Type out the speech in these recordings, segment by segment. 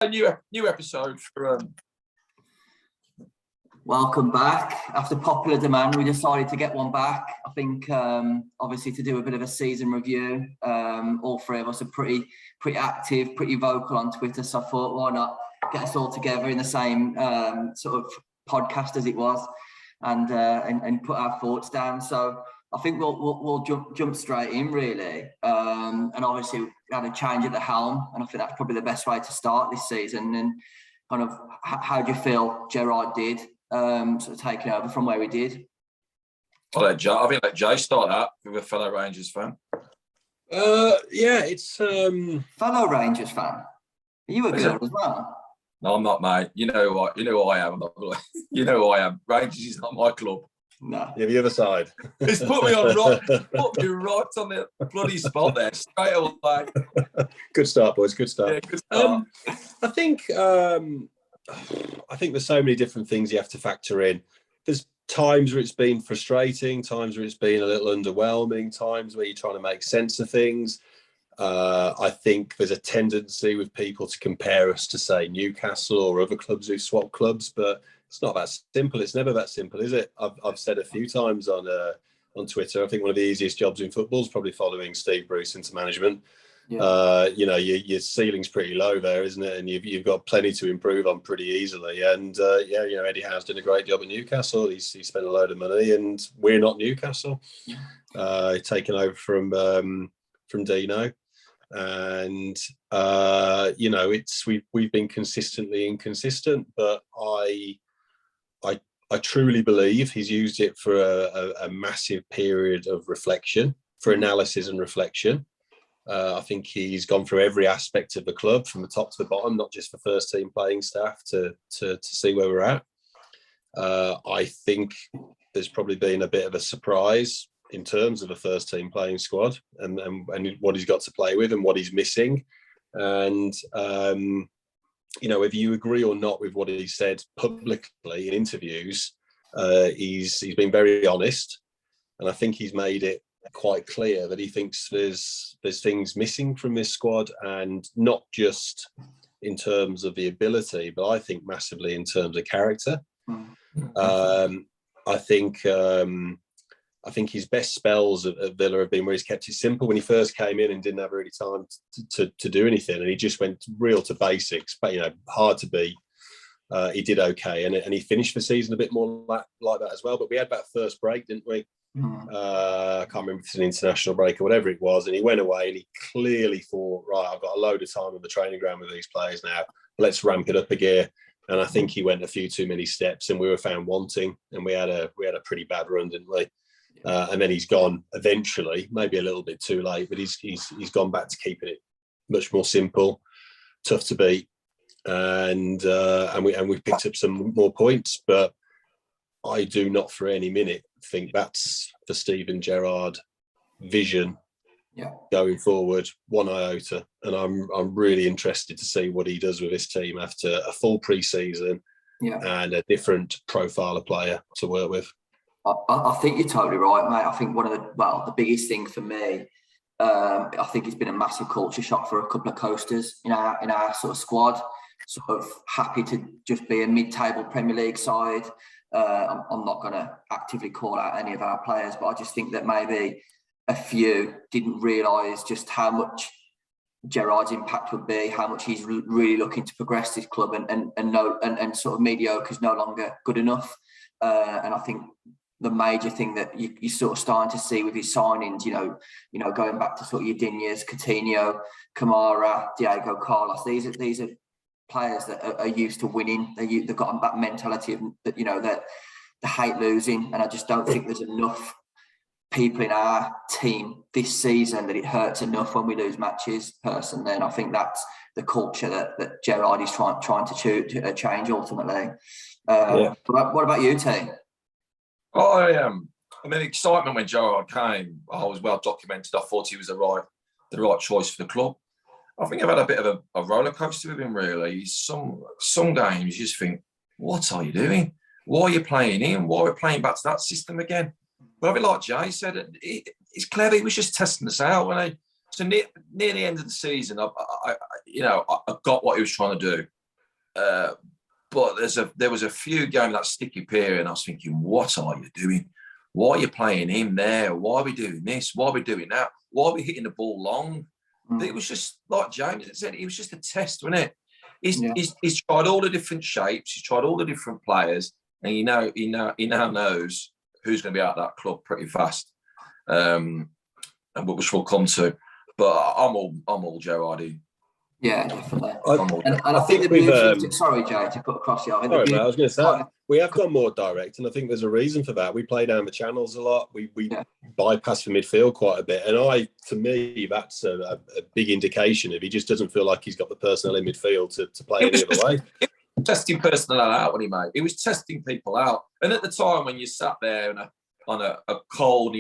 A new episode for Welcome back. After popular demand, we decided to get one back. I think obviously to do a bit of a season review. All three of us are pretty active, pretty vocal on Twitter. So I thought, why not get us all together in the same sort of podcast as it was, and put our thoughts down. So I think we'll jump straight in really. And obviously we had a change at the helm, and I think that's probably the best way to start this season. And kind of how do you feel Gerrard did? Sort of taking over from where we did. I think let Jay start out with a fellow Rangers fan. Yeah, it's fellow Rangers fan. Are you a girl as well? No, I'm not, mate. You know what? You know who I am. You know who I am. Rangers is not my club. No. Yeah, the other side. It's put me right on the bloody spot there straight away. Good start, boys. Good start. Yeah, good start. I think there's so many different things you have to factor in. There's times where it's been frustrating, times where it's been a little underwhelming, times where you're trying to make sense of things. I think there's a tendency with people to compare us to, say, Newcastle or other clubs who swap clubs, but it's not that simple. It's never that simple, is it? I've said a few times on Twitter, I think one of the easiest jobs in football is probably following Steve Bruce into management. Yeah. Your ceiling's pretty low there, isn't it? And you've got plenty to improve on pretty easily. And Eddie Howe's done a great job at Newcastle. He's spent a load of money, and we're not Newcastle. Taken over from Dino, and we've been consistently inconsistent. But I truly believe he's used it for a massive period of reflection, for analysis and reflection. I think he's gone through every aspect of the club from the top to the bottom, not just for first team playing staff, to see where we're at. I think there's probably been a bit of a surprise in terms of a first team playing squad and what he's got to play with and what he's missing. And, whether you agree or not with what he said publicly in interviews, he's been very honest. And I think he's made it quite clear that he thinks there's things missing from this squad, and not just in terms of the ability, but I think massively in terms of character. I think his best spells at Villa have been where he's kept it simple. When he first came in and didn't have really time to do anything, and he just went real to basics, but hard to beat. He did okay, and he finished the season a bit more like that as well. But we had that first break, didn't we? I can't remember if it's an international break or whatever it was, and he went away and he clearly thought, right, I've got a load of time on the training ground with these players now, let's ramp it up a gear. And I think he went a few too many steps, and we were found wanting, and we had a pretty bad run, didn't we? And then he's gone eventually, maybe a little bit too late, but he's gone back to keeping it much more simple, tough to beat, and we picked up some more points. But I do not for any minute think that's the Steven Gerrard vision going forward, one iota. And I'm really interested to see what he does with this team after a full pre-season and a different profile of player to work with. I think you're totally right, mate. I think the biggest thing for me, I think it's been a massive culture shock for a couple of coasters in our sort of squad. Sort of happy to just be a mid-table Premier League side. I'm not going to actively call out any of our players, but I just think that maybe a few didn't realise just how much Gerrard's impact would be, how much he's really looking to progress this club, and sort of mediocre is no longer good enough. And I think the major thing that you're sort of starting to see with his signings, going back to sort of your Dinyas, Coutinho, Kamara, Diego Carlos, these are players that are used to winning. They've got that mentality of that they hate losing, and I just don't think there's enough people in our team this season that it hurts enough when we lose matches. Personally, and I think that's the culture that Gerrard is trying to change ultimately. What about you, T? Excitement when Gerrard came, I was well documented. I thought he was the right choice for the club. I think I've had a bit of a roller coaster with him, really. Some games you just think, what are you doing? Why are you playing him? Why are we playing back to that system again? But I mean, like Jay said, it's clever. He was just testing us out, wasn't he? So near the end of the season, I got what he was trying to do. But there was a few games that sticky period, and I was thinking, what are you doing? Why are you playing him there? Why are we doing this? Why are we doing that? Why are we hitting the ball long? It was just like James said, it was just a test, wasn't it? He's tried all the different shapes, he's tried all the different players, and he now knows who's going to be out of that club pretty fast. And which we'll come to. But I'm all Gerrardi. Yeah, definitely. And I think the beauty. Sorry, Jay, to put across you. I was going to say we have gone more direct, and I think there's a reason for that. We play down the channels a lot. We bypass the midfield quite a bit, and to me, that's a big indication if he just doesn't feel like he's got the personnel in midfield to play any other way. Testing personnel out when he was testing people out, and at the time when you sat there on a cold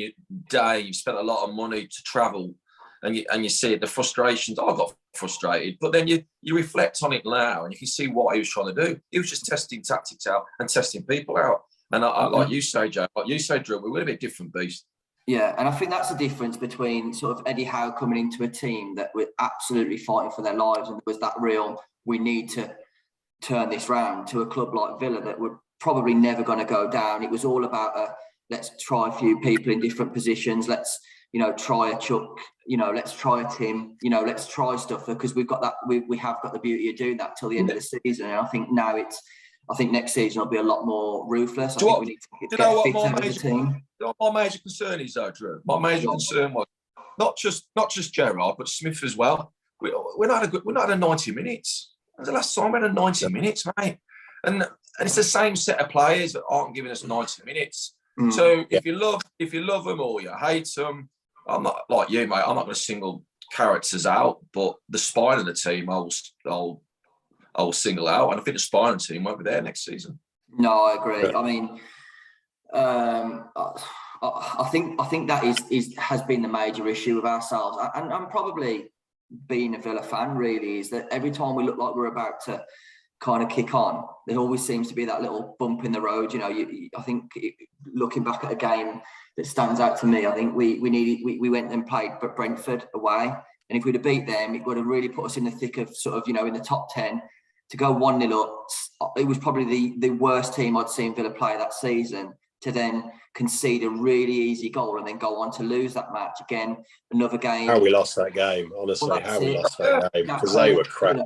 day, you spent a lot of money to travel. And you see the frustrations. I got frustrated, but then you reflect on it now, and you can see what he was trying to do. He was just testing tactics out and testing people out. And I like you say, Joe, like you say, Drew, we're a bit different beast. Yeah, and I think that's the difference between sort of Eddie Howe coming into a team that were absolutely fighting for their lives, and there was that real, we need to turn this round, to a club like Villa that were probably never going to go down. It was all about let's try a few people in different positions. Let's try a Chuck, let's try a Tim, let's try stuff, because we've got that, we have got the beauty of doing that till the end of the season. And I think next season will be a lot more ruthless. I think we need to get fitter as a team. My major concern is though, Drew. My major concern was not just Gerrard, but Smith as well. We're not at 90 minutes. When's the last time we had 90 minutes, mate? And it's the same set of players that aren't giving us 90 minutes. So if you love them or you hate them, I'm not like you, mate. I'm not going to single characters out, but the spine of the team, I'll single out, and I think the spine of the team won't be there next season. No, I agree. I mean, I think that has been the major issue with ourselves, and probably being a Villa fan really, is that every time we look like we're about to kind of kick on, there always seems to be that little bump in the road. I think looking back at a game that stands out to me, I think we went and played Brentford away, and if we'd have beat them, it would have really put us in the thick of sort of in the top 10. To go 1-0 up, it was probably the worst team I'd seen Villa play that season. To then concede a really easy goal and then go on to lose that match again, another game. How we lost that game, honestly, we lost that game, because they were crap.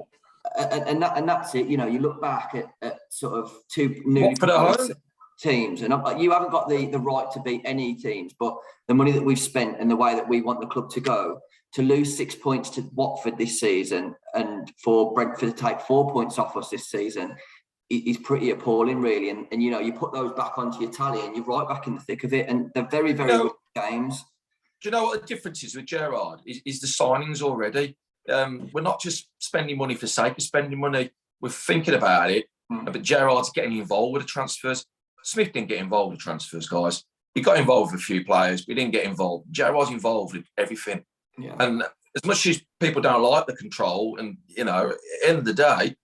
And that's it. You look back at sort of two newly promoted teams, and you haven't got the right to beat any teams, but the money that we've spent and the way that we want the club to go, to lose 6 points to Watford this season and for Brentford to take 4 points off us this season is pretty appalling, really. And you put those back onto your tally and you're right back in the thick of it, and they're very, very good games. Do you know what the difference is with Gerrard? Is the signings already. We're not just spending money for sake of spending money. We're thinking about it, but Gerrard's getting involved with the transfers. Smith didn't get involved with transfers, guys. He got involved with a few players, but he didn't get involved. Gerrard's involved with everything. Yeah. And as much as people don't like the control, and at the end of the day,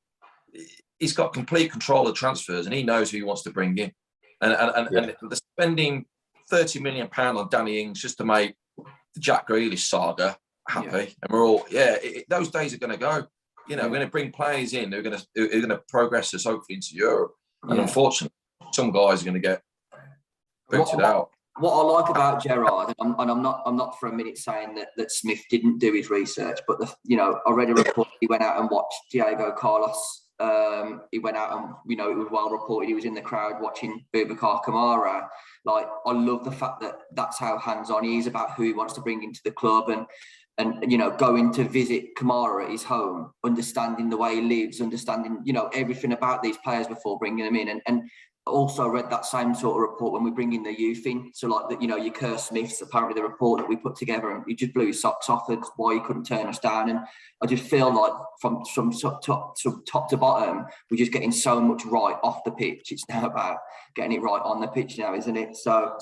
he's got complete control of transfers, and he knows who he wants to bring in. And they're spending £30 million on Danny Ings just to make the Jack Grealish saga happy, and we're all those days are going to go. We're going to bring players in who are going to progress us hopefully into Europe, and unfortunately, some guys are going to get booted out. What I like about Gerrard, and I'm not for a minute saying that Smith didn't do his research, but I read a report. He went out and watched Diego Carlos. He went out and it was well reported he was in the crowd watching Boubacar Kamara. Like, I love the fact that that's how hands-on he is about who he wants to bring into the club, and going to visit Kamara at his home, understanding the way he lives, understanding everything about these players before bringing them in, and also read that same sort of report when we bring in the youth in. So like that, your Kerr Smiths, apparently the report that we put together, and he just blew his socks off. That's why he couldn't turn us down. And I just feel like from top to bottom, we're just getting so much right off the pitch. It's now about getting it right on the pitch now, isn't it? So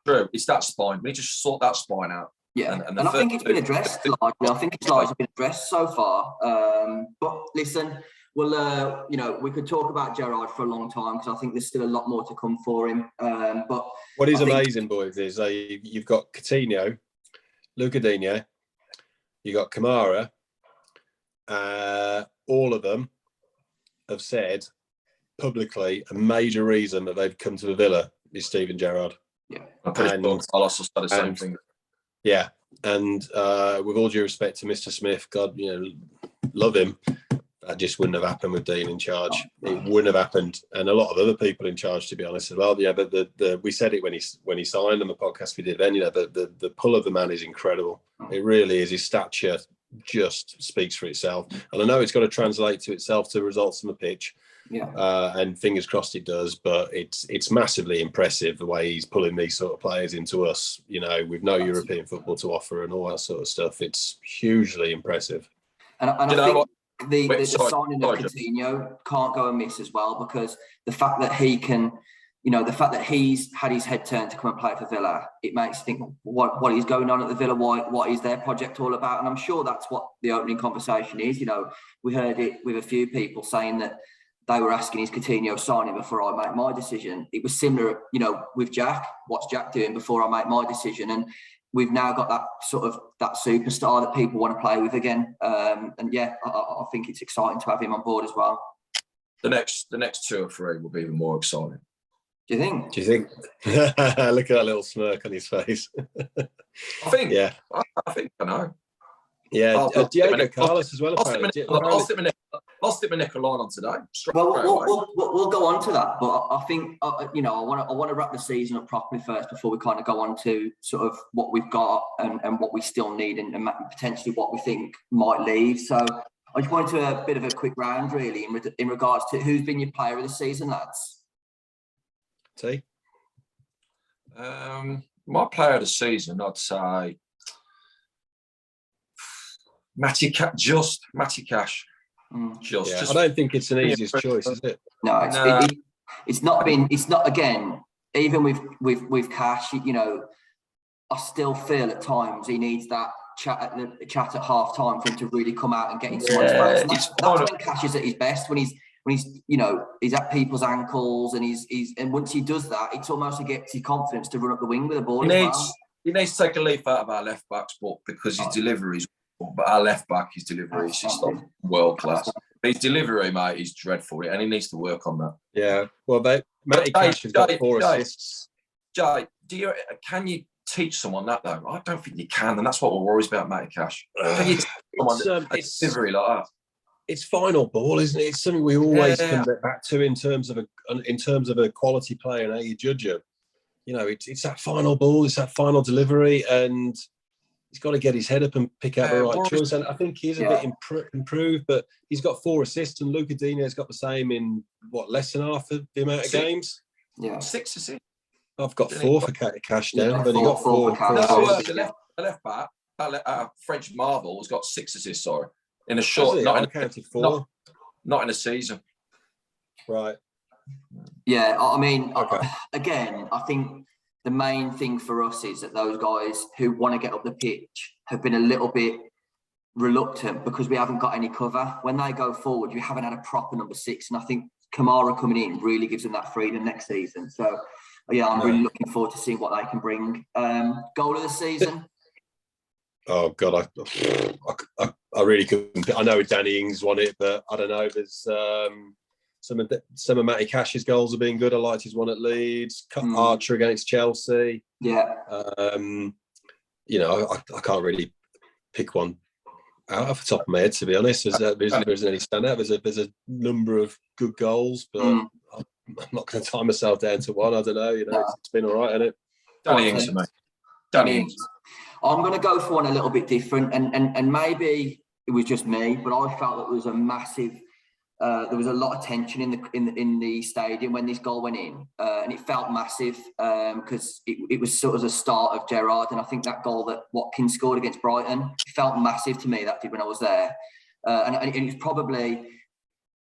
True. It's that spine. We just sort that spine out. Yeah, and I think it's been addressed. I think it's largely been addressed so far. But listen, well, we could talk about Gerrard for a long time, because I think there's still a lot more to come for him. But what is amazing, boys, is you've got Coutinho, Luca Digne, you got Kamara. All of them have said publicly a major reason that they've come to the Villa is Steven Gerrard. Yeah, I'm pretty sure I'll also say the same thing. Yeah, and with all due respect to Mr. Smith, God, love him. That just wouldn't have happened with Dean in charge. It wouldn't have happened, and a lot of other people in charge, to be honest, as well. Yeah, but we said it when he signed on the podcast we did then. The pull of the man is incredible. It really is. His stature just speaks for itself, and I know it's got to translate to itself to results on the pitch. Yeah. And fingers crossed it does, but it's massively impressive the way he's pulling these sort of players into us. With no European football to offer and all that sort of stuff. It's hugely impressive. And I think the signing of Coutinho can't go amiss as well, because the fact that he can, the fact that he's had his head turned to come and play for Villa, it makes you think what is going on at the Villa, what is their project all about? And I'm sure that's what the opening conversation is. We heard it with a few people saying that they were asking, is Coutinho signing before I make my decision? It was similar, with Jack. What's Jack doing before I make my decision? And we've now got that that superstar that people want to play with again. And yeah, I think it's exciting to have him on board as well. The next 2 or 3 will be even more exciting. Do you think? Look at that little smirk on his face. I think. Yeah. I think I know. Yeah, Diego Carlos as well. I'll stick my neck line on today. We'll go on to that, but I think I want to wrap the season up properly first before we kind of go on to sort of what we've got and what we still need and potentially what we think might leave. So I just wanted to a bit of a quick round, really, in regards to who's been your player of the season, lads. T. My player of the season, I'd say. Matty Cash. I don't think it's an easiest choice, is it? No, it's not been. It's not, again, even with Cash. I still feel at times he needs that chat at half time for him to really come out and get in someone's face. And that's when Cash is at his best, when he's at people's ankles and and once he does that, it's almost he gets his confidence to run up the wing with the ball. He needs to take a leaf out of our left backs, but because his delivery is. But our left back, his delivery is just world class. His delivery, mate, is dreadful, and he needs to work on that. Yeah. Well, Matty Cash has got 4 assists. Jay, can you teach someone that though? I don't think you can, and that's what we're worried about, Matty Cash. Can you teach someone delivery like that? It's final ball, isn't it? It's something we always come back to in terms of a quality player and how you judge him. It's that final ball, it's that final delivery, and he's got to get his head up and pick out the right choice. And I think he is a bit improved, but he's got 4 assists, and Luca Dini's got the same in, less than half of the amount of games? Yeah. 6 assists. I've got 4 for Cash now. I've only got 4. The left back, French Marvel, has got 6 assists, sorry. In a short, counted 4. Not in a season. Right. Yeah, I mean, again, I think the main thing for us is that those guys who want to get up the pitch have been a little bit reluctant because we haven't got any cover. When they go forward, you haven't had a proper number 6. And I think Kamara coming in really gives them that freedom next season. So, yeah, I'm really looking forward to seeing what they can bring. Goal of the season? Oh, God, I really couldn't. I know Danny Ings won it, but I don't know. There's... Some of Matty Cash's goals have been good. I liked his one at Leeds. Archer against Chelsea. Yeah. I can't really pick one out off the top of my head, to be honest. There isn't any standout. There's a number of good goals, but I'm not going to tie myself down to one. I don't know. It's been all right, hasn't it? Danny Ings, mate. Danny Ings. I'm going to go for one a little bit different, and maybe it was just me, but I felt that it was a massive. There was a lot of tension in the stadium when this goal went in, and it felt massive because it was sort of the start of Gerrard. And I think that goal that Watkins scored against Brighton felt massive to me. That did when I was there, and it was probably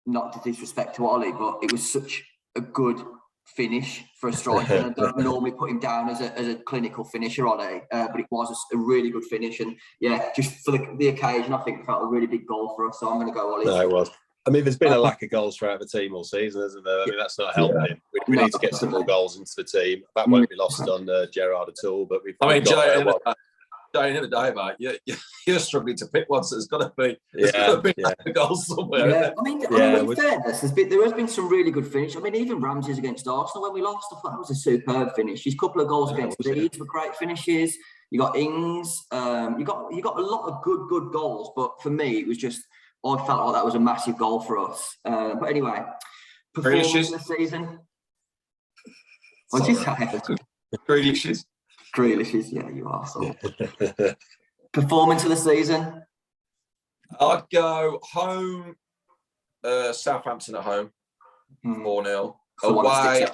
not to disrespect to Ollie, but it was such a good finish for a striker. And I don't normally put him down as a clinical finisher, Ollie, but it was a really good finish. And yeah, just for the occasion, I think it felt a really big goal for us. So I'm going to go Ollie. No, it was. I mean, there's been a lack of goals throughout the team all season, isn't there? I mean, that's not helping. Yeah. We need to get some more goals into the team. That won't be lost on Gerrard at all. But the end of the day, mate, you're struggling to pick one, so there's got to be a goal somewhere. Yeah, I mean, in fairness, there has been some really good finish. I mean, even Ramsey's against Arsenal when we lost, I thought that was a superb finish. His couple of goals against Leeds were great finishes. You got Ings, you got a lot of good goals. But for me, it was just I felt like that was a massive goal for us. But anyway, performance of the season. What'd you say? Grealishes, yeah, you are. So. Performance of the season. I'd go home. Southampton at home, 4-0. Away,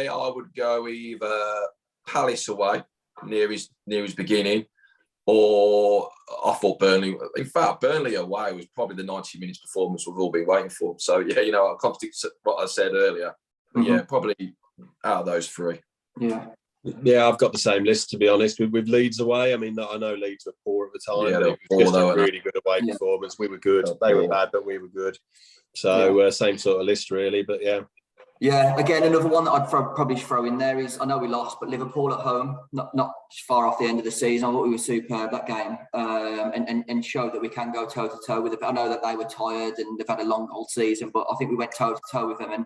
I would go either Palace away near his beginning, or I thought Burnley. In fact, Burnley away was probably the 90 minutes performance we've all been waiting for. So yeah, I contradict what I said earlier. But yeah, probably out of those three. Yeah, I've got the same list, to be honest. With Leeds away, I mean, I know Leeds were poor at the time, but it was just a really good away performance. We were good. They were bad, but we were good. So same sort of list, really. But yeah. Yeah, again, another one that I'd probably throw in there is, I know we lost, but Liverpool at home, not far off the end of the season. I thought we were superb that game, and showed that we can go toe-to-toe with it. I know that they were tired and they've had a long old season, but I think we went toe-to-toe with them, and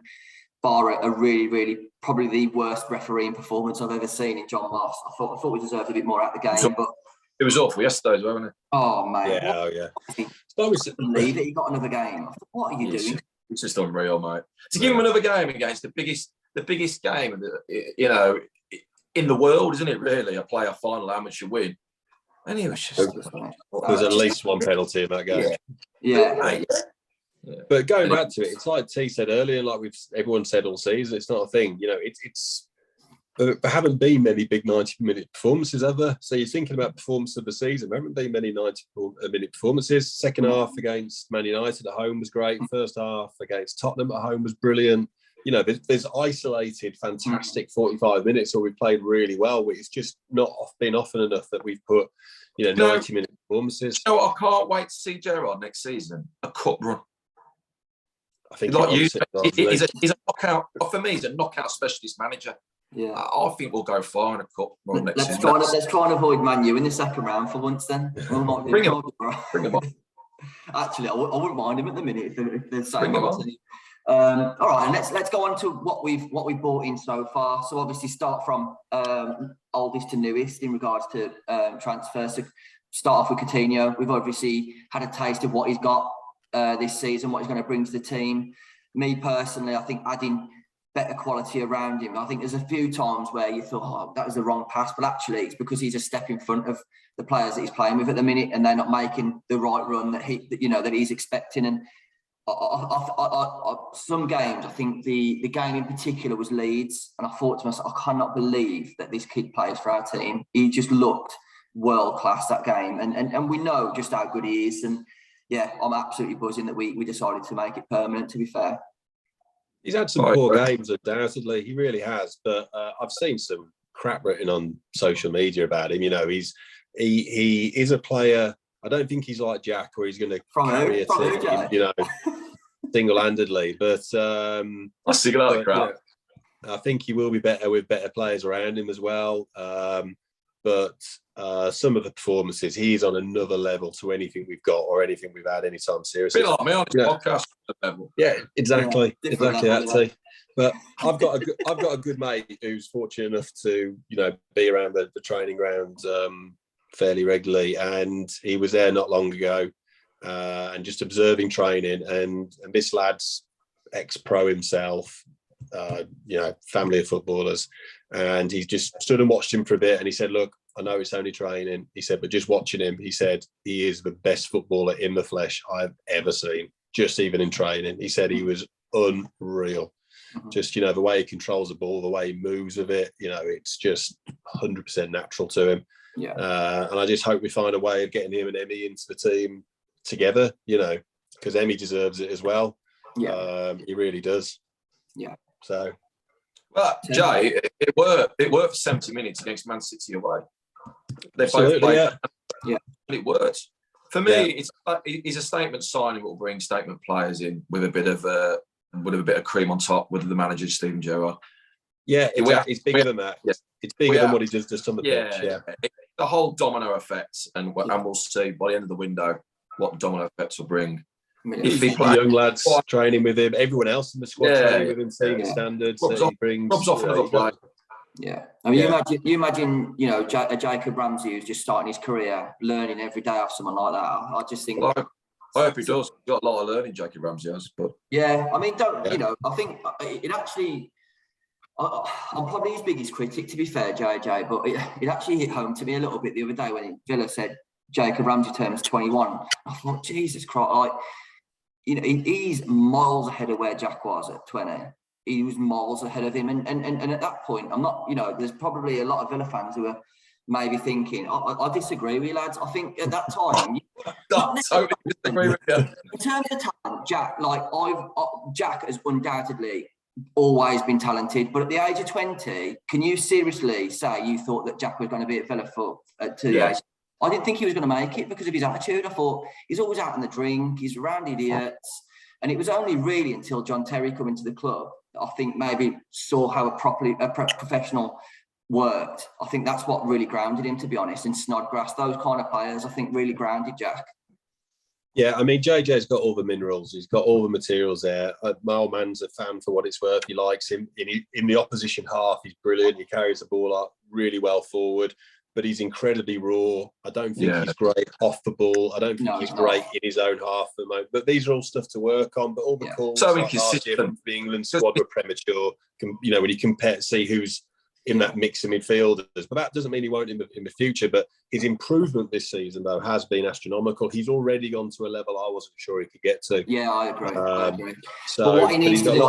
bar a really, really, probably the worst refereeing performance I've ever seen in John Moss. I thought we deserved a bit more out of the game, but it was awful yesterday, wasn't it? Oh mate, yeah. I believe that he got another game. I thought, what are you doing? It's just unreal, mate. To give him another game against the biggest game, in the world, isn't it? Really, a player final amateur win, and he was just. There's at least one penalty in that game. Yeah. But going back to it, it's like T said earlier, like everyone said all season, it's not a thing. There haven't been many big 90-minute performances ever. So you're thinking about performance of the season. There haven't been many 90-minute performances. Second half against Man United at home was great. First half against Tottenham at home was brilliant. There's isolated, fantastic 45 minutes where we played really well. It's just not been often enough that we've put, 90-minute performances. I can't wait to see Gerrard next season. A cup run. I think he's a knockout. For me, he's a knockout specialist manager. Yeah, I think we'll go far in a cup run next season. Let's try and avoid Man U in the second round for once. Then bring him on. Actually, I wouldn't mind him at the minute if they're saying all right, and let's go on to what we've bought in so far. So obviously, start from oldest to newest in regards to transfers. So start off with Coutinho. We've obviously had a taste of what he's got this season, what he's going to bring to the team. Me personally, I think adding better quality around him. I think there's a few times where you thought, oh, that was the wrong pass, but actually it's because he's a step in front of the players that he's playing with at the minute, and they're not making the right run that he's expecting. And some games, I think the game in particular was Leeds, and I thought to myself, I cannot believe that this kid plays for our team. He just looked world class that game, and we know just how good he is. And yeah, I'm absolutely buzzing that we decided to make it permanent, to be fair. He's had some poor games, undoubtedly. He really has. But I've seen some crap written on social media about him. He is a player. I don't think he's like Jack, where he's going to carry a team, single-handedly. But I think he will be better with better players around him as well. But some of the performances, he's on another level to anything we've got or anything we've had anytime seriously. A bit like me on this podcast level. Yeah, exactly. That. But I've got a good mate who's fortunate enough to be around the training ground fairly regularly, and he was there not long ago and just observing training. And this lad's ex-pro himself. Family of footballers, and he just stood and watched him for a bit, and he said, look, I know it's only training, he said, but just watching him, he said, he is the best footballer in the flesh I've ever seen, just even in training. He said he was unreal. Just the way he controls the ball, the way he moves with it, it's just 100% natural to him. And I just hope we find a way of getting him and Emmy into the team together, because Emmy deserves it as well. He really does. So, but Jay, it worked for 70 minutes against Man City away. They both played, and it worked. For me, it's a statement signing that will bring statement players in with a bit of cream on top with the manager Steven Gerrard. Yeah, it's bigger than that. It's bigger than what he does just on the pitch. the whole domino effect, and we'll see by the end of the window what domino effects will bring. If he plays, young lads training with him, everyone else in the squad training with him, seeing the standards that he brings. Rubs off another play. Yeah, I mean, you imagine, you know, Jacob Ramsey who's just starting his career, learning every day off someone like that. I just think. Well, I hope he does. He's got a lot of learning, Jacob Ramsey has. But yeah, I mean, you know? I think it actually. I'm probably his biggest critic, to be fair, JJ, but it actually hit home to me a little bit the other day when Villa said Jacob Ramsey turns 21. I thought, Jesus Christ, like, you know, he's miles ahead of where Jack was at 20. He was miles ahead of him, and at that point, I'm not, you know, there's probably a lot of Villa fans who are maybe thinking, I disagree with you, lads. I think at that time, I totally disagree with you. In terms of talent, Jack has undoubtedly always been talented, but at the age of 20, can you seriously say you thought that Jack was going to be at Villa to the age? I didn't think he was going to make it because of his attitude. I thought he's always out on the drink, he's around idiots, and it was only really until John Terry come into the club that I think maybe saw how a professional worked. I think that's what really grounded him, to be honest. And Snodgrass, those kind of players, I think really grounded Jack. Yeah, I mean, JJ's got all the minerals. He's got all the materials there. My old man's a fan for what it's worth. He likes him. In the opposition half, he's brilliant. He carries the ball up really well forward, but he's incredibly raw. I don't think he's great off the ball. I don't think he's great in his own half at the moment. But these are all stuff to work on. But all the calls last year from the England squad were premature. You know, when you compare, see who's in that mix of midfielders. But that doesn't mean he won't in the future. But his improvement this season, though, has been astronomical. He's already gone to a level I wasn't sure he could get to. Yeah, I agree. So, but what he needs to do,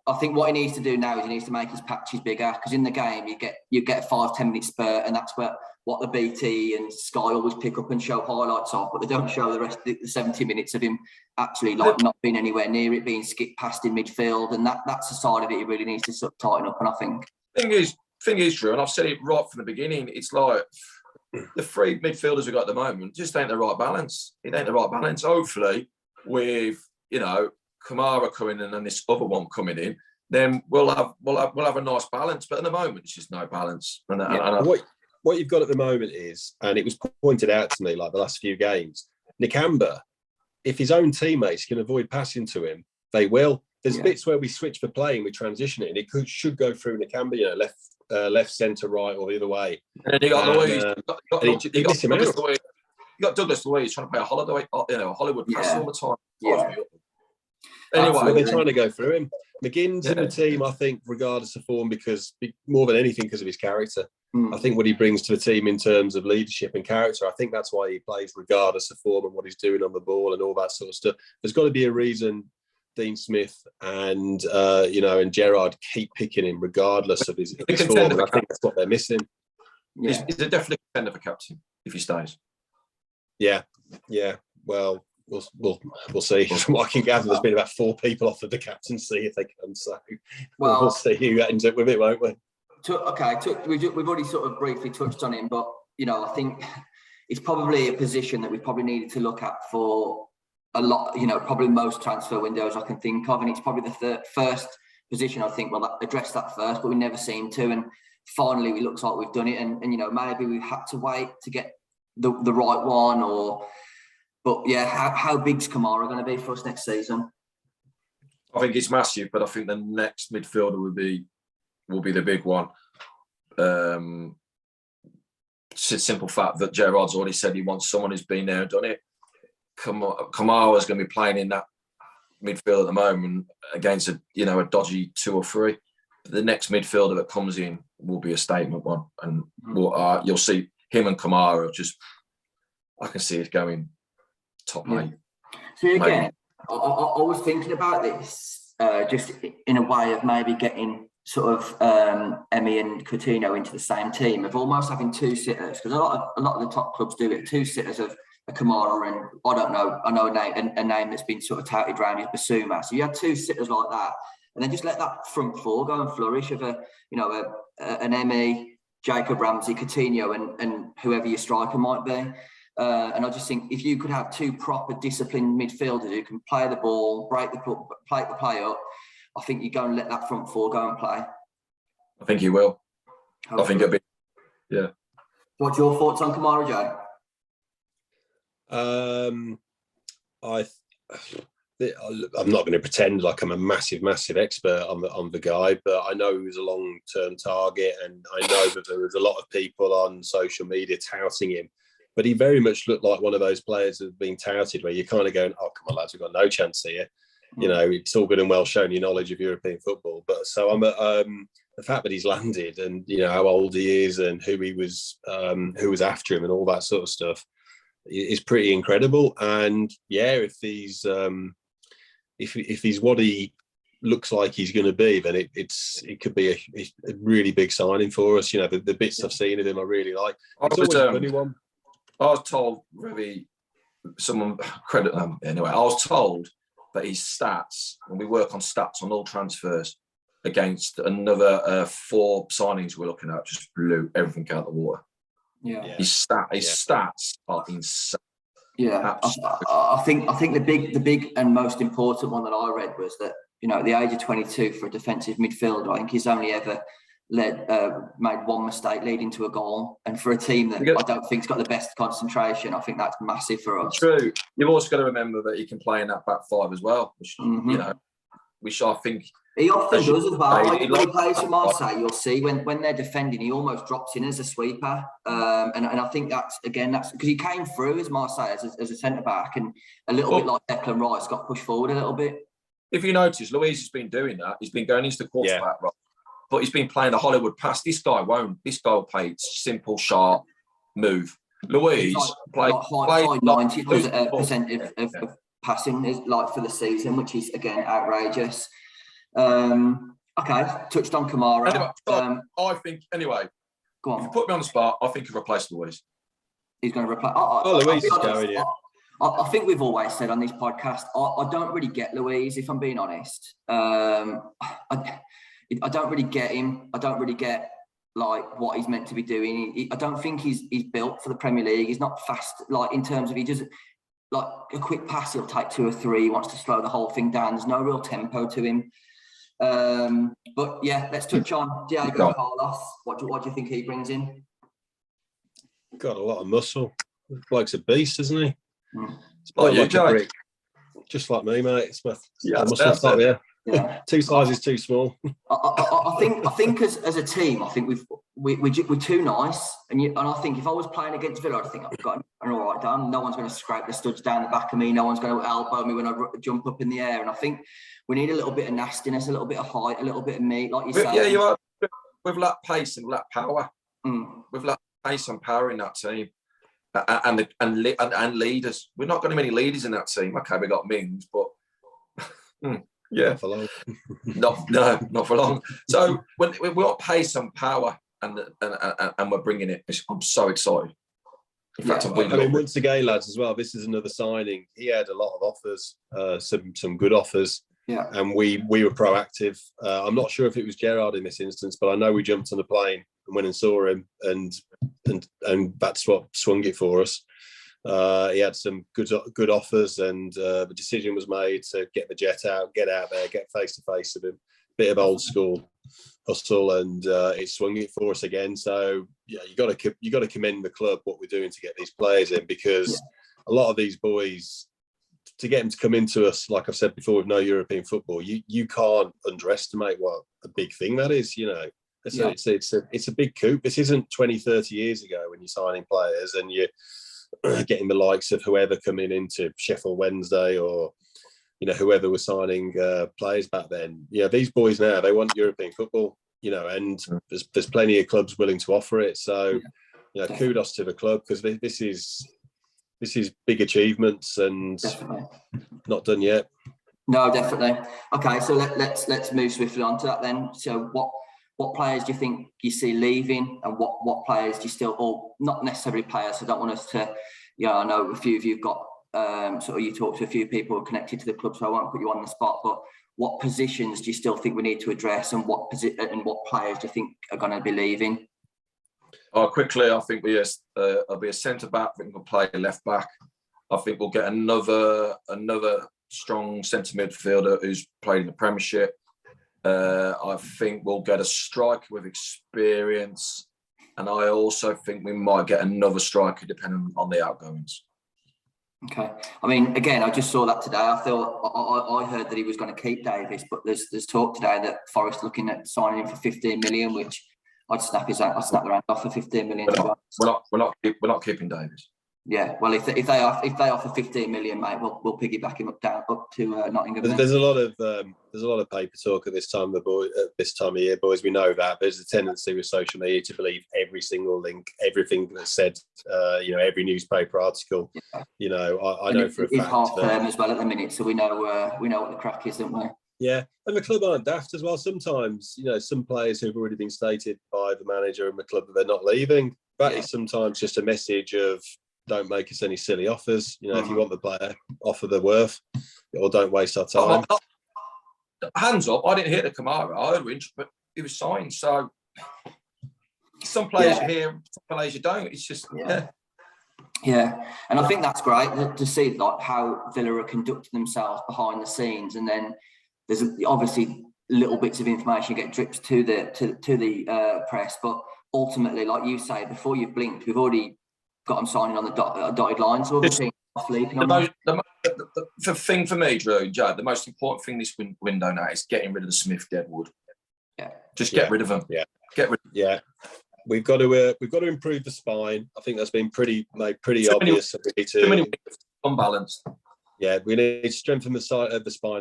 I think what he needs to do now is he needs to make his patches bigger, because in the game you get a 5-10 minute spurt, and that's what the BT and Sky always pick up and show highlights of, but they don't show the rest of the 70 minutes of him actually not being anywhere near it, being skipped past in midfield, and that's the side of it he really needs to sort of tighten up. And I think thing is, Drew, and I've said it right from the beginning, it's like the three midfielders we've got at the moment just ain't the right balance. It ain't the right balance. Hopefully, with, you know, Kamara coming in and this other one coming in, then we'll have a nice balance. But at the moment, it's just no balance. What you've got at the moment is, and it was pointed out to me like the last few games, Nakamba, if his own teammates can avoid passing to him, they will. There's bits where we switch for playing, we transition it, and it should go through Nakamba, you know, left, centre, right, or the other way. And you got Louise. You got Douglas Louise trying to play a Hollywood pass all the time. Yeah. Anyway, they're trying to go through him. McGinn's in the team, I think, regardless of form, because more than anything, because of his character. I think what he brings to the team in terms of leadership and character, I think that's why he plays regardless of form and what he's doing on the ball and all that sort of stuff. There's got to be a reason Dean Smith and and Gerrard keep picking him regardless of his form. And I think that's what they're missing. Yeah. He's a definite contender for captain if he stays. Yeah. Well, we'll see. From what I can gather, there's been about 4 people offered the captaincy if they can. So we'll see who ends up with it, won't we? We've already sort of briefly touched on him, but you know, I think it's probably a position that we probably needed to look at for a lot. You know, probably most transfer windows I can think of, and it's probably the first position I think we'll address that first, but we never seem to. And finally, it looks like we've done it. And you know, maybe we've had to wait to get the right one, but yeah, how big's Kamara going to be for us next season? I think it's massive, but I think the next midfielder will be the big one. It's a simple fact that Gerrard's already said he wants someone who's been there and done it. Kamara's going to be playing in that midfield at the moment against a dodgy 2 or 3. The next midfielder that comes in will be a statement one, and you'll see him and Kamara I can see it going top 8. So again, I was thinking about this just in a way of maybe getting sort of Emmy and Coutinho into the same team, of almost having 2 sitters, because a lot of the top clubs do it. 2 sitters of a Kamara and I know a name that's been sort of touted around is Basuma. So you had 2 sitters like that, and then just let that front 4 go and flourish of an Emmy, Jacob Ramsey, Coutinho, and whoever your striker might be. And I just think if you could have 2 proper disciplined midfielders who can play the ball, break the play up, I think you go and let that front 4 go and play. I think he will. Hopefully. I think it'll be, yeah. What's your thoughts on Kamara, Joe? I'm not going to pretend like I'm a massive expert on the guy, but I know he was a long-term target, and I know that there was a lot of people on social media touting him. But he very much looked like one of those players that have been touted, where you're kind of going, "Oh, come on, lads, we've got no chance here." You know, it's all good and well showing your knowledge of European football, but so I'm the fact that he's landed, and you know how old he is, and who was after him, and all that sort of stuff is pretty incredible. And yeah, if he's what he looks like he's going to be, then it could be a really big signing for us. You know, the bits I've seen of him, I really like. It's always a funny one. I was told, really, someone credit them anyway. I was told that his stats, and we work on stats on all transfers, against another 4 signings we're looking at, just blew everything out of the water. Yeah, his stats are insane. Yeah, I think the big and most important one that I read was that, you know, at the age of 22 for a defensive midfielder, I think he's only ever made one mistake leading to a goal, and for a team that I don't think's got the best concentration, I think that's massive for us. True. You've also got to remember that he can play in that back 5 as well, which you know, which I think he often does as well. When he plays for Marseille, you'll see when they're defending, he almost drops in as a sweeper, and I think that's because he came through as Marseille as a centre back, and a little bit like Declan Rice got pushed forward a little bit. If you notice, Luis has been doing that. He's been going into the quarterback, right? But he's been playing the Hollywood pass. This guy won't. This guy will play simple, sharp move. Luis played high 90% of passing is like for the season, which is again outrageous. Okay, touched on Kamara. Anyway, I think anyway. Go on. If you put me on the spot, I think he'll replace Luis. He's going to replace. Luis is going. Yeah. I think we've always said on this podcast, I don't really get Luis, if I'm being honest. I don't really get him. I don't really get like what he's meant to be doing. I don't think he's built for the Premier League. He's not fast, like in terms of he doesn't like a quick pass. He'll take 2 or 3. He wants to slow the whole thing down. There's no real tempo to him. But yeah, let's touch on Diego Carlos. What do you think he brings in? Got a lot of muscle. The bloke's a beast, isn't he? It's like a brick. Just like me, mate. It's my muscle top, yeah. 2 sizes too small. I think as a team, I think we're too nice, and I think if I was playing against Villa, I think I've got an all right down. No one's going to scrape the studs down the back of me. No one's going to elbow me when I jump up in the air. And I think we need a little bit of nastiness, a little bit of height, a little bit of meat, like you say. Yeah, you are. We've lacked pace and lacked power. We've lacked pace and power in that team, and leaders. We're not got many leaders in that team. Okay, we got Mings, but. Yeah, not for long. not for long. So when we want pace and power, and we're bringing it, I'm so excited. In fact, once again, lads, as well. This is another signing. He had a lot of offers, some good offers. Yeah, and we were proactive. I'm not sure if it was Gerrard in this instance, but I know we jumped on the plane and went and saw him, and that's what swung it for us. He had some good offers, and the decision was made to get the jet out, get out there, get face to face with him. Bit of old school hustle, and it swung it for us again. So yeah, you got to commend the club what we're doing to get these players in, because a lot of these boys, to get them to come into us, like I've said before, with no European football, you can't underestimate what a big thing that is. You know, it's a big coup. This isn't 20, 30 years ago when you're signing players and you're getting the likes of whoever coming into Sheffield Wednesday, or you know, whoever was signing players back then. Yeah, these boys now, they want European football, you know, and there's plenty of clubs willing to offer it. So, you know, kudos to the club, because this is big achievements, and not done yet. No, definitely. Okay, so let's move swiftly on to that then. So what players do you think you see leaving, and what players do you still, or not necessarily players, I don't want us to, I know a few of you've got, sort of you talk to a few people connected to the club, so I won't put you on the spot, but what positions do you still think we need to address, and what players do you think are going to be leaving? Quickly, I think I'll be a centre-back. I think we'll play a left-back. I think we'll get another strong centre midfielder who's played in the Premiership. I think we'll get a striker with experience. and I also think we might get another striker depending on the outgoings. Okay. I mean, again, I just saw that today. I heard that he was going to keep Davis, but there's talk today that Forest looking at signing him for 15 million, which I'd snap the hand off for 15 million. We're not keeping Davis. Yeah. Well, if they offer 15 million, mate, we'll piggyback him up to Nottingham. There's a lot of paper talk at this time of year, boys. We know that there's a tendency with social media to believe every single link, everything that's said. Every newspaper article. Yeah. I know for a fact. It's half term as well at the minute, so we know what the crack is, don't we? Yeah, and the club aren't daft as well. Sometimes, some players who've already been stated by the manager and the club that they're not leaving. That is sometimes just a message of, don't make us any silly offers. If you want the player, offer the worth, or don't waste our time. Hands up! I didn't hear the Kamara. I heard Winch, but it was signed. So some players you hear, some players you don't. It's just Yeah, and I think that's great to see like how Villa are conducting themselves behind the scenes, and then there's obviously little bits of information get drips to the press, but ultimately, like you say, before you've blinked, we've already got them signing on the dotted line. So the thing for me, Drew, Jad, the most important thing this window now is getting rid of the Smith Deadwood. Yeah, just get rid of them. Yeah, get rid. Yeah, we've got to improve the spine. I think that's been pretty obvious. We need to unbalanced. Yeah, we need to strengthen the spine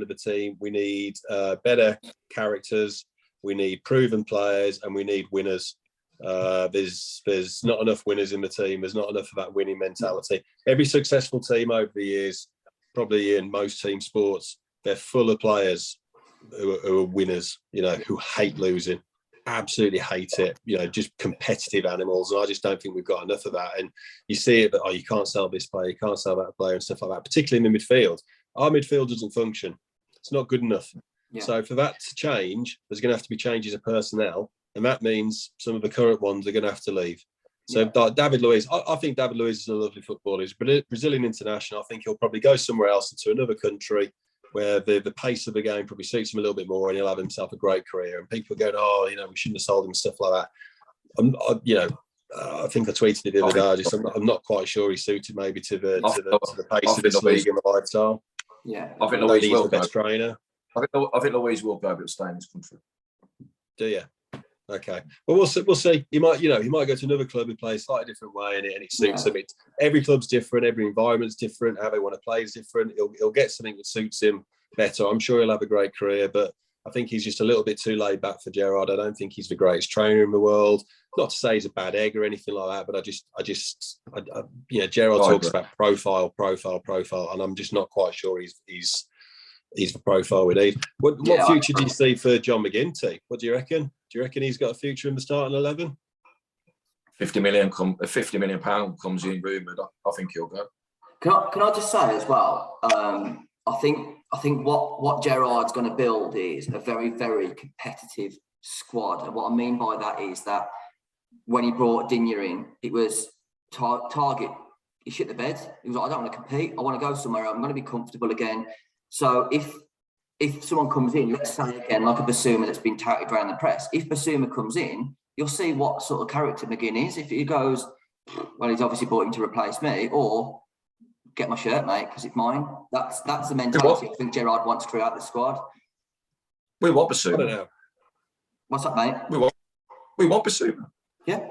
of the team. We need better characters. We need proven players, and we need winners. There's not enough winners in the team. There's not enough of that winning mentality. Every successful team over the years, probably in most team sports, they're full of players who are winners, who hate losing, absolutely hate it, just competitive animals. And I just don't think we've got enough of that. And you see it, that, you can't sell this player, you can't sell that player and stuff like that, particularly in the midfield. Our midfield doesn't function. It's not good enough. Yeah. So for that to change, there's going to have to be changes of personnel. And that means some of the current ones are going to have to leave. So David Luiz, I think David Luiz is a lovely footballer. He's a Brazilian international. I think he'll probably go somewhere else, into another country where the pace of the game probably suits him a little bit more, and he'll have himself a great career. And people are going, we shouldn't have sold him, stuff like that. I think I tweeted it the other day. I'm not quite sure he's suited maybe to the pace of this league and the lifestyle. Yeah, I think Luiz will the best trainer. I think Luiz will go, but stay in this country. Do you? Okay. Well, we'll see. He might go to another club and play a slightly different way, and it suits him. Every club's different. Every environment's different. How they want to play is different. He'll get something that suits him better. I'm sure he'll have a great career, but I think he's just a little bit too laid back for Gerrard. I don't think he's the greatest trainer in the world. Not to say he's a bad egg or anything like that, but Gerrard talks about profile, and I'm just not quite sure he's the profile we need. What future do you see for John McGinty? What do you reckon? Do you reckon he's got a future in the starting 11? 50 million pound comes in rumoured. I think he'll go. Can I just say as well? I think what Gerrard's going to build is a very, very competitive squad, and what I mean by that is that when he brought Digne in, it was target. He shit the bed. He was like, I don't want to compete. I want to go somewhere. I'm going to be comfortable again. So if someone comes in, let's say again, like a Basuma that's been touted around the press, if Basuma comes in, you'll see what sort of character McGinn is. If he goes, well, he's obviously brought him to replace me, or get my shirt, mate, because it's mine. That's the mentality I think Gerrard wants throughout the squad. We want Basuma. I don't know. What's up, mate? We want Basuma. Yeah.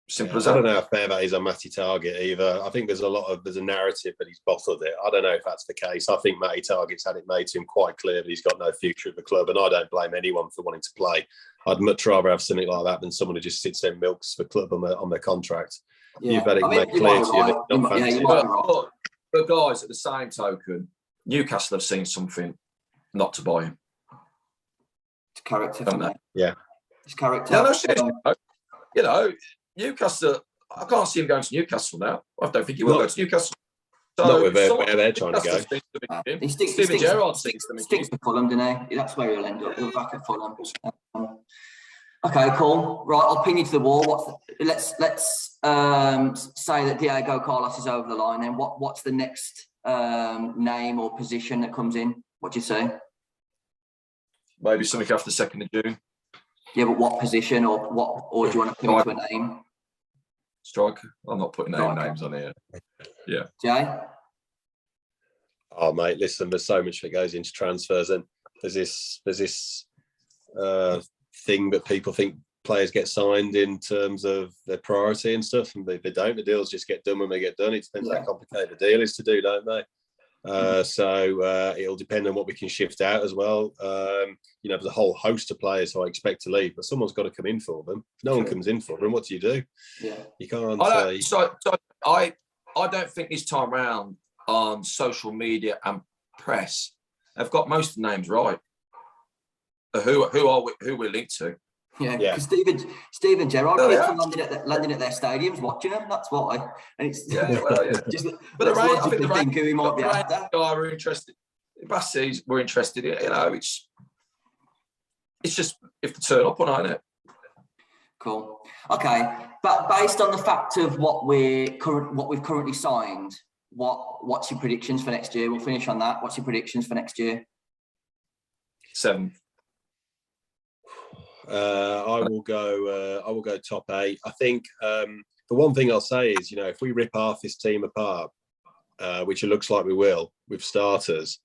Simple as that. I don't know how fair that is on Matty Targett either. I think there's a narrative that he's bottled it. I don't know if that's the case. I think Matty Targett's had it made to him quite clear that he's got no future at the club, and I don't blame anyone for wanting to play. I'd much rather have something like that than someone who just sits there and milks the club on their contract. Yeah. You've had it made clear to you that you don't fancy it. But guys, at the same token, Newcastle have seen something not to buy him. It's character. Yeah. It's character. No, Newcastle, I can't see him going to Newcastle now. I don't think he will go to Newcastle. So not with where they're trying to go. He Steven Gerrard sticks to Fulham, doesn't he? That's where he'll end up. He'll back at Fulham. Okay, cool. Right, I'll pin you to the wall. Let's say that Diego Carlos is over the line. Then what's the next name or position that comes in? What do you say? Maybe something after 2nd of June. Yeah, but what position or do you want to commit to a name? Striker. I'm not putting names on here. Yeah. Jay? Oh, mate, listen, there's so much that goes into transfers, and there's this thing that people think players get signed in terms of their priority and stuff, and they don't. The deals just get done when they get done. It depends how complicated the deal is to do, don't they? So it'll depend on what we can shift out as well. There's a whole host of players who I expect to leave, but someone's got to come in for them. If no one comes in for them, what do you do? Yeah, you can't. I don't think this time round on social media and press have got most of the names right. Who we're linked to? Yeah, because Steven Gerrard keeps landing at their stadiums watching them. That's why, and it's But the Rangers, think who he might be after. We're interested. Bassies, we're interested in. It's just if they turn up or not, isn't it? Cool. Okay, but based on the fact of what we've currently signed, what's your predictions for next year? We'll finish on that. What's your predictions for next year? 7th. I will go top 8. I think the one thing I'll say is, if we rip half this team apart, which it looks like we will with starters,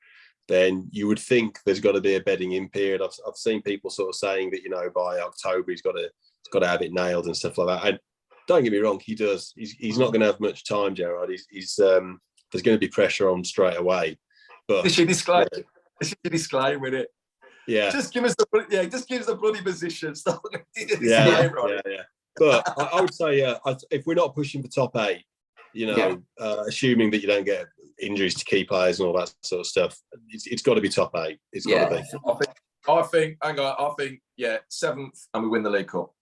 then you would think there's got to be a bedding in period. I've seen people sort of saying that by October he's got to have it nailed and stuff like that. And don't get me wrong, he does. He's not going to have much time, Gerard. He's there's going to be pressure on straight away. But this should disclaim with it. Yeah, just give us the bloody position. Stop. Yeah. But I would say, if we're not pushing for top 8, assuming that you don't get injuries to key players and all that sort of stuff, it's got to be top 8. It's got to be. I think 7th, and we win the League Cup.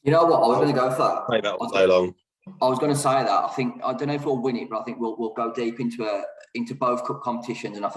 You know what? I was going to go for that. Maybe that will stay long. I was going to say that. I don't know if we'll win it, but I think we'll go deep into both cup competitions, and I think